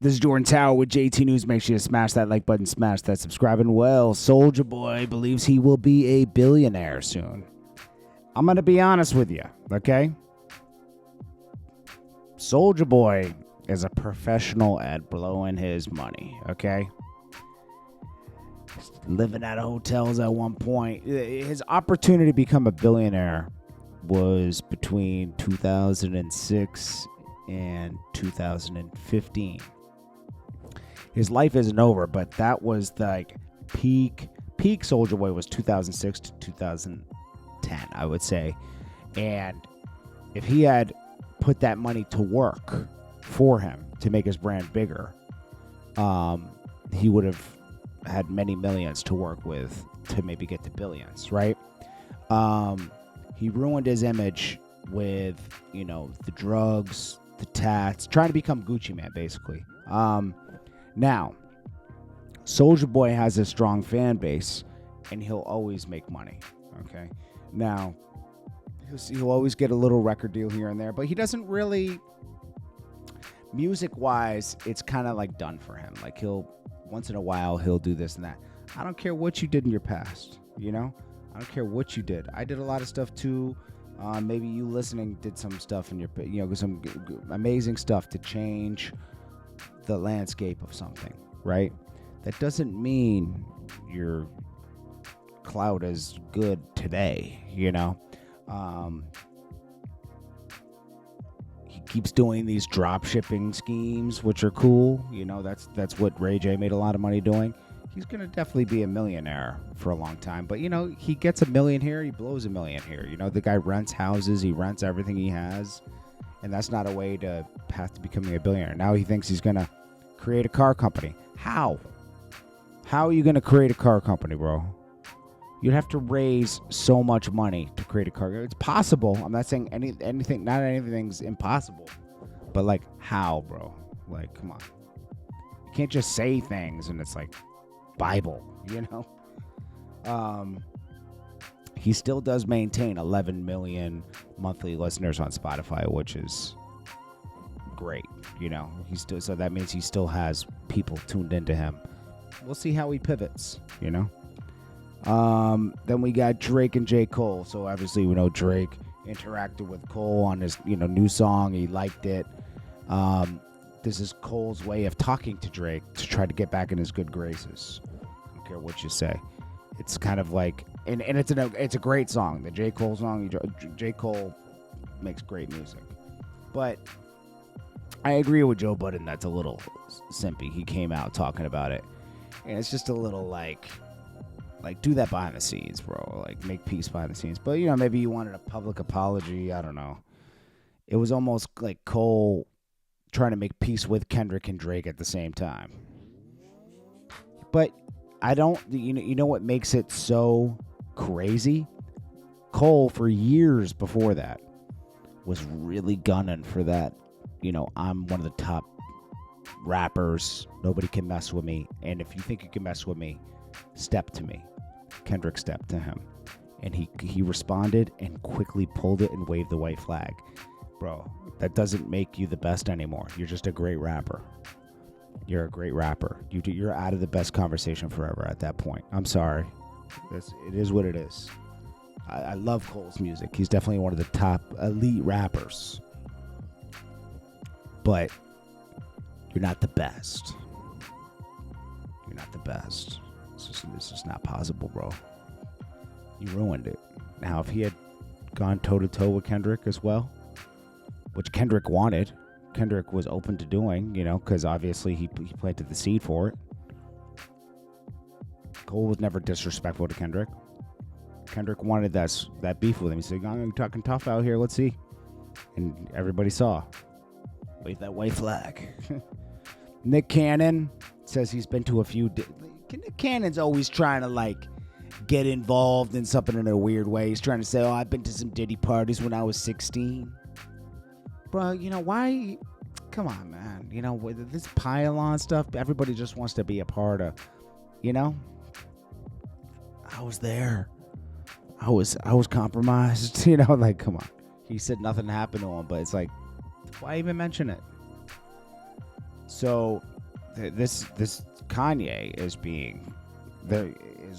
This is Jordan Tower with JT News. Make sure you smash that like button, smash that subscribe, and well, Soulja Boy believes he will be a billionaire soon. I'm going to be honest with you, okay? Soulja Boy is a professional at blowing his money, okay? Living at hotels at one point. His opportunity to become a billionaire was between 2006 and 2015. His life isn't over, but that was like peak Soulja Boy was 2006 to 2010, I would say. And if he had put that money to work for him to make his brand bigger, he would have had many millions to work with to maybe get to billions, right? He ruined his image with, the drugs, the tats, trying to become Gucci Man, basically. Now, Soulja Boy has a strong fan base, and he'll always make money, okay? Now, he'll always get a little record deal here and there, but he doesn't really, music-wise, it's kind of like done for him. Like, once in a while, he'll do this and that. I don't care what you did in your past, I don't care what you did. I did a lot of stuff, too. Maybe you listening did some stuff in your, some amazing stuff to change the landscape of something, right? That doesn't mean your clout is good today, He keeps doing these drop shipping schemes, which are cool. That's what Ray J made a lot of money doing. He's going to definitely be a millionaire for a long time. But, he gets $1 million here, he blows $1 million here. The guy rents houses, he rents everything he has. And that's not a way to path to becoming a billionaire. Now he thinks he's going to create a car company. How? How are you going to create a car company, bro? You'd have to raise so much money to create a car. It's possible. I'm not saying anything, not anything's impossible. But, how, bro? Come on. You can't just say things and it's like Bible, He still does maintain 11 million monthly listeners on Spotify, which is great. So that means he still has people tuned into him. We'll see how he pivots, Then we got Drake and J. Cole. So obviously we know Drake interacted with Cole on his, new song. He liked it. This is Cole's way of talking to Drake to try to get back in his good graces. I don't care what you say. It's kind of like, and it's a great song. The J. Cole song, J. Cole makes great music. But I agree with Joe Budden that's a little simpy. He came out talking about it. And it's just a little like do that behind the scenes, bro. Make peace behind the scenes. But, maybe you wanted a public apology. I don't know. It was almost like Cole trying to make peace with Kendrick and Drake at the same time. But I don't, you know what makes it so crazy? Cole, for years before that, was really gunning for that. I'm one of the top rappers. Nobody can mess with me. And if you think you can mess with me, step to me. Kendrick stepped to him. And he responded and quickly pulled it and waved the white flag. Bro, that doesn't make you the best anymore. You're just a great rapper. You're a great rapper. You're out of the best conversation forever at that point. I'm sorry. It is what it is. I love Cole's music. He's definitely one of the top elite rappers. But you're not the best. You're not the best. It's just not possible, bro. You ruined it. Now, if he had gone toe-to-toe with Kendrick as well, which Kendrick wanted, Kendrick was open to doing, because obviously he planted the seed for it. Cole was never disrespectful to Kendrick. Kendrick wanted that beef with him. He said, I'm talking tough out here, let's see. And everybody saw. Wave that white flag. Nick Cannon says he's been to a few... Nick Cannon's always trying to, get involved in something in a weird way. He's trying to say, I've been to some Diddy parties when I was 16. Bro, why? Come on, man. With this pylon stuff, everybody just wants to be a part of, I was there. I was compromised, come on. He said nothing happened to him, but it's like, why even mention it? So this Kanye is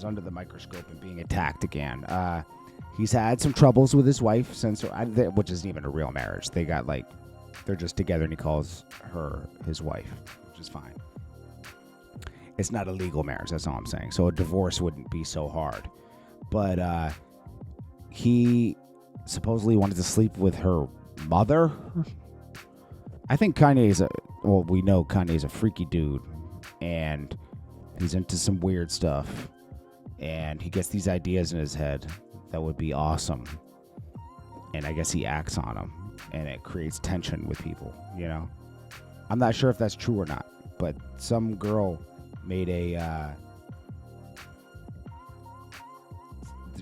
under the microscope and being attacked again. He's had some troubles with his wife since, which isn't even a real marriage. They're just together, and he calls her his wife, which is fine. It's not a legal marriage. That's all I'm saying. So a divorce wouldn't be so hard. But he supposedly wanted to sleep with her mother. I think we know Kanye's a freaky dude, and he's into some weird stuff, and he gets these ideas in his head that would be awesome, and I guess he acts on them, and it creates tension with people, you know? I'm not sure if that's true or not, but some girl made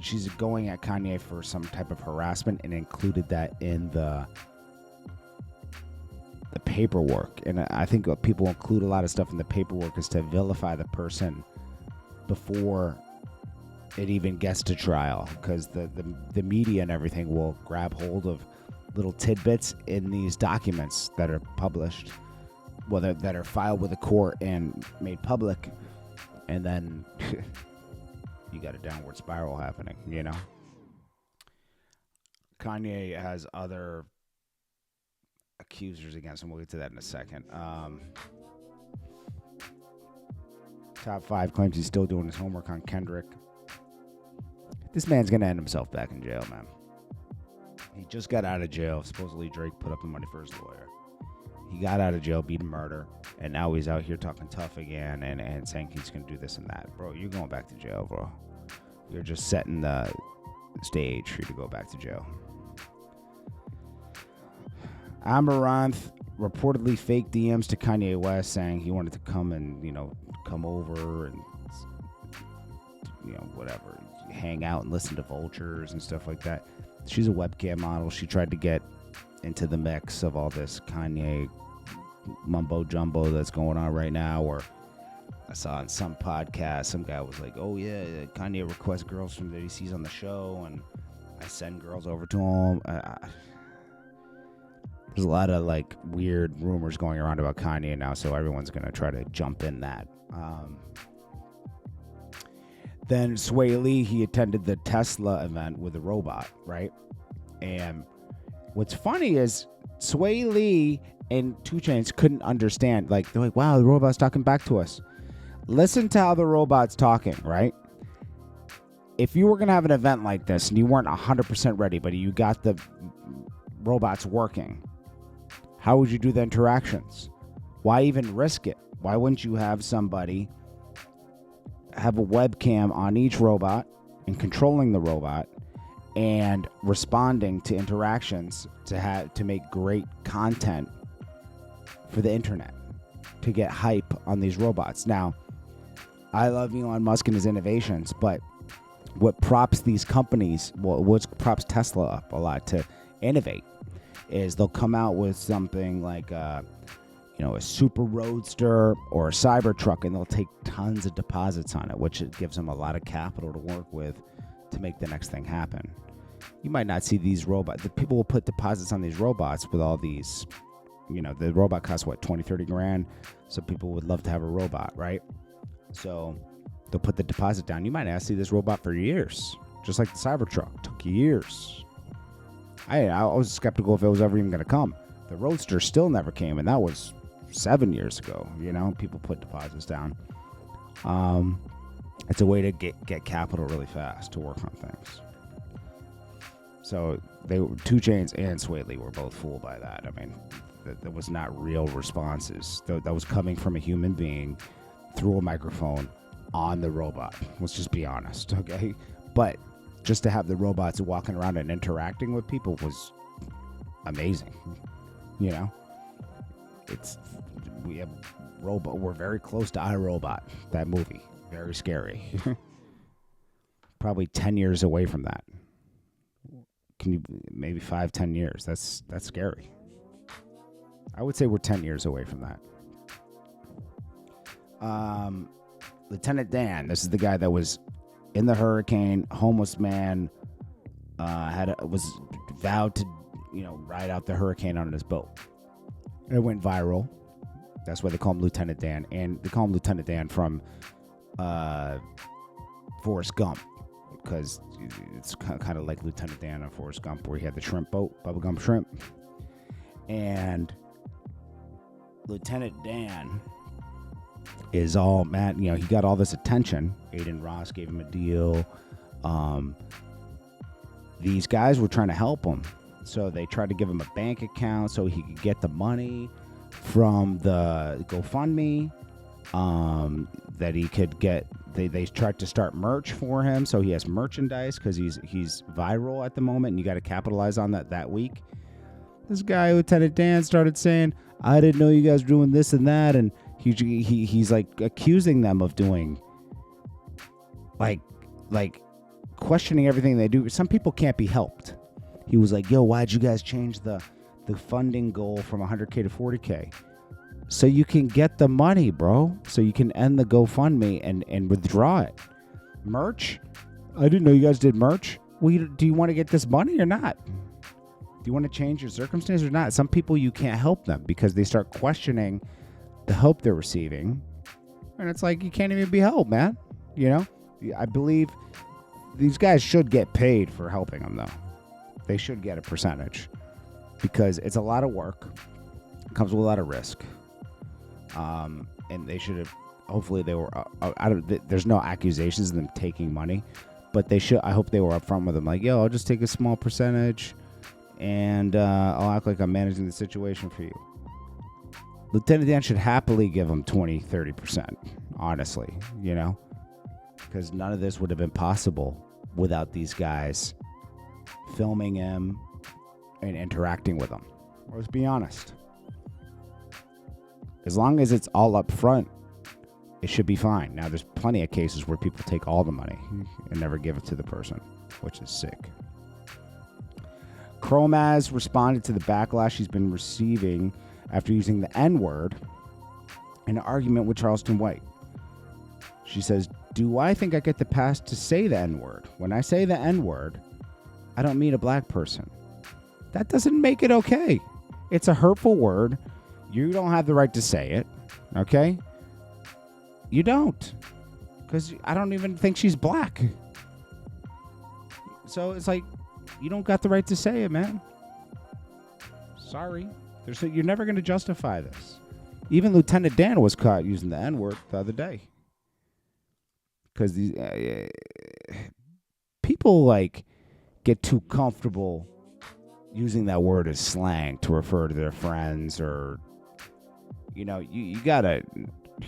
she's going at Kanye for some type of harassment and included that in the paperwork. And I think what people include a lot of stuff in the paperwork is to vilify the person before it even gets to trial, because the media and everything will grab hold of little tidbits in these documents that are published, that are filed with the court and made public, and then you got a downward spiral happening, you know? Kanye has other accusers against him. We'll get to that in a second. Top 5 claims he's still doing his homework on Kendrick. This man's going to end himself back in jail, man. He just got out of jail. Supposedly Drake put up the money for his lawyer. He got out of jail, beat a murder, and now he's out here talking tough again and saying he's going to do this and that. Bro, you're going back to jail, bro. You're just setting the stage for you to go back to jail. Amaranth reportedly faked DMs to Kanye West saying he wanted to come and, come over and, whatever, hang out and listen to Vultures and stuff like that. She's a webcam model. She tried to get into the mix of all this Kanye mumbo jumbo that's going on right now. Or I saw on some podcast, some guy was like, oh yeah, Kanye requests girls from that he sees on the show, and I send girls over to him. There's a lot of weird rumors going around about Kanye now, so everyone's going to try to jump in that. Then Sway Lee, he attended the Tesla event with a robot, right? And what's funny is Sway Lee and 2 Chainz couldn't understand. They're like, wow, the robot's talking back to us. Listen to how the robot's talking, right? If you were going to have an event like this and you weren't 100% ready, but you got the robots working, how would you do the interactions? Why even risk it? Why wouldn't you have somebody have a webcam on each robot and controlling the robot and responding to interactions to make great content for the internet, to get hype on these robots? Now, I love Elon Musk and his innovations, but what props these companies, what props Tesla up a lot to innovate, is they'll come out with something like a super roadster or a Cybertruck, and they'll take tons of deposits on it, which it gives them a lot of capital to work with to make the next thing happen. You might not see these robots. The people will put deposits on these robots with all these, the robot costs what, 20, 30 grand. So people would love to have a robot, right? So they'll put the deposit down. You might not see this robot for years, just like the Cybertruck took years. I was skeptical if it was ever even going to come. The Roadster still never came, and that was 7 years ago. People put deposits down. It's a way to get capital really fast to work on things. So 2 Chainz and Sway Lee were both fooled by that. I mean, that was not real responses. That was coming from a human being through a microphone on the robot. Let's just be honest, okay? But just to have the robots walking around and interacting with people was amazing. We have robot. We're very close to iRobot, that movie. Very scary. Probably 10 years away from that. Maybe 5-10 years? That's scary. I would say we're 10 years away from that. Lieutenant Dan, this is the guy that was in the hurricane, homeless man, was vowed to, ride out the hurricane on his boat. It went viral. That's why they call him Lieutenant Dan. And they call him Lieutenant Dan from Forrest Gump, because it's kind of like Lieutenant Dan on Forrest Gump, where he had the shrimp boat, bubblegum shrimp. And Lieutenant Dan is all mad. You know, he got all this attention. Aiden Ross gave him a deal. These guys were trying to help him. So they tried to give him a bank account so he could get the money from the GoFundMe. That he could get. They tried to start merch for him, so he has merchandise because he's viral at the moment, and you got to capitalize on that week. This guy, Lieutenant Dan, started saying, "I didn't know you guys were doing this and that," and he's like accusing them of doing like questioning everything they do. Some people can't be helped. He was like, "Yo, why'd you guys change the funding goal from 100K to 40K?" So you can get the money, bro. So you can end the GoFundMe and withdraw it. Merch? I didn't know you guys did merch. Well, do you want to get this money or not? Do you want to change your circumstances or not? Some people, you can't help them because they start questioning the help they're receiving. And it's like, you can't even be helped, man. You know? I believe these guys should get paid for helping them, though. They should get a percentage because it's a lot of work. It comes with a lot of risk. And they should have, hopefully they were, there's no accusations of them taking money, but they should, I hope they were upfront with them. Like, yo, I'll just take a small percentage and I'll act like I'm managing the situation for you. Lieutenant Dan should happily give them 20-30%, honestly, you know, because none of this would have been possible without these guys filming him and interacting with him. Let's be honest. As long as it's all up front, it should be fine. Now, there's plenty of cases where people take all the money and never give it to the person, which is sick. Chromaz responded to the backlash he's been receiving after using the N-word in an argument with Charleston White. She says, "Do I think I get the pass to say the N-word? When I say the N-word, I don't mean a black person. That doesn't make it okay. It's a hurtful word. You don't have the right to say it, okay? You don't, because I don't even think she's black. So it's like, you don't got the right to say it, man. Sorry. You're never going to justify this. Even Lieutenant Dan was caught using the N-word the other day. Because these people, like, get too comfortable using that word as slang to refer to their friends or... You know, you gotta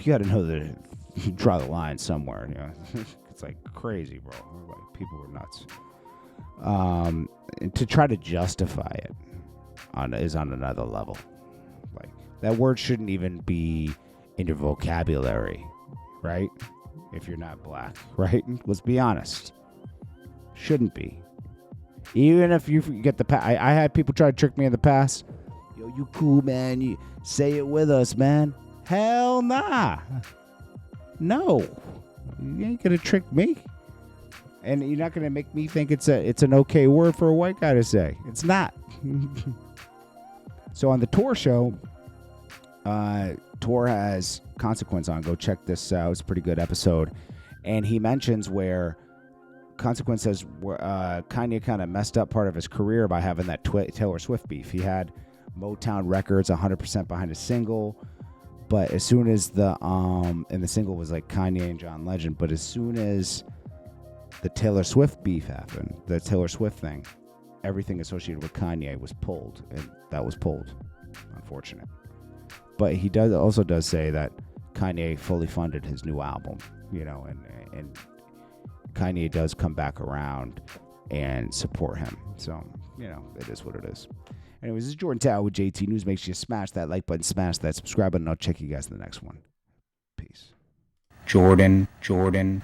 know that draw the line somewhere. You know, it's like crazy, bro. Like, people were nuts. And to try to justify it is on another level. Like, that word shouldn't even be in your vocabulary, right? If you're not black, right? Let's be honest. Shouldn't be. Even if you get the pass. I had people try to trick me in the past. Yo, you cool, man. You say it with us, man. Hell nah. No. You ain't gonna trick me. And you're not gonna make me think it's an okay word for a white guy to say. It's not. So on the Tour show, Tour has Consequence on. Go check this out. It's a pretty good episode. And he mentions where Consequence says Kanye kind of messed up part of his career by having that Taylor Swift beef. He had Motown Records 100% behind a single, but as soon as and the single was like Kanye and John Legend, but as soon as the Taylor Swift beef happened, the Taylor Swift thing, everything associated with Kanye was pulled, and that was pulled. Unfortunate. But he also does say that Kanye fully funded his new album, you know, and Kanye does come back around and support him. So, you know, it is what it is. Anyways, this is Jordan Tower with JT News. Make sure you smash that like button, smash that subscribe button, and I'll check you guys in the next one. Peace. Jordan Tower.